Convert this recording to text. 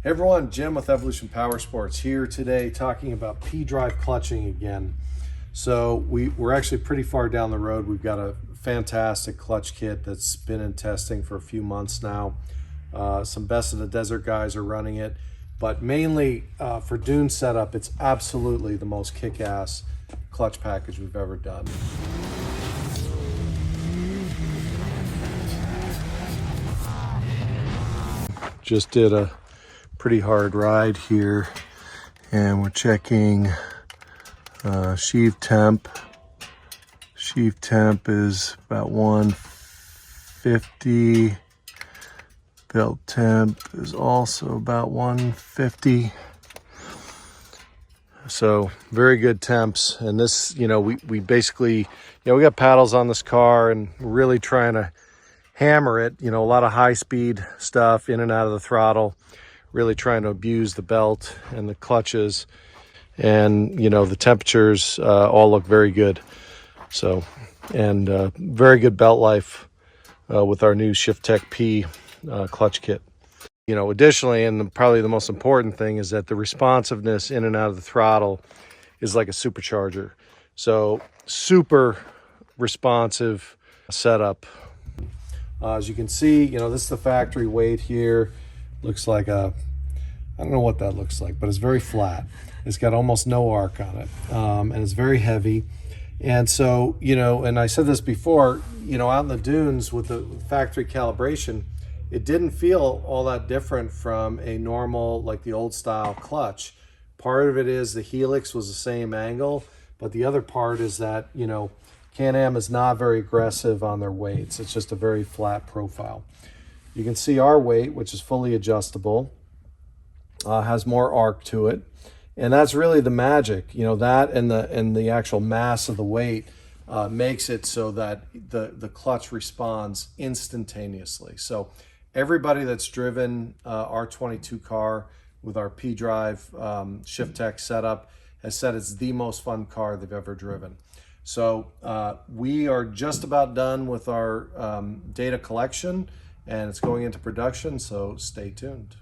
Hey everyone, Jim with Evolution Powersports here today talking about P-drive clutching again. So we're actually pretty far down the road. We've got a fantastic clutch kit that's been in testing for a few months now. Some best of the desert guys are running it, but mainly for dune setup, it's absolutely the most kick-ass clutch package we've ever done. Just did a pretty hard ride here and we're checking sheave temp. Sheave temp is about 150. Belt temp is also about 150. So very good temps. And this, we basically, we got paddles on this car and we're really trying to hammer it, a lot of high speed stuff in and out of the throttle, really trying to abuse the belt and the clutches, and the temperatures all look very good. So, and very good belt life with our new Shift-Tek P clutch kit. Additionally, and probably the most important thing is that the responsiveness in and out of the throttle is like a supercharger. So super responsive setup. As you can see, this is the factory weight here. Looks like I don't know what that looks like, but it's very flat. It's got almost no arc on it, and it's very heavy. And so, and I said this before, out in the dunes with the factory calibration, it didn't feel all that different from a normal, like the old style clutch. Part of it is the helix was the same angle, but the other part is that, Can-Am is not very aggressive on their weights. It's just a very flat profile. You can see our weight, which is fully adjustable, has more arc to it. And that's really the magic, that and the actual mass of the weight makes it so that the clutch responds instantaneously. So everybody that's driven our 22 car with our P-drive Shift-Tek setup has said it's the most fun car they've ever driven. So we are just about done with our data collection, and it's going into production, so stay tuned.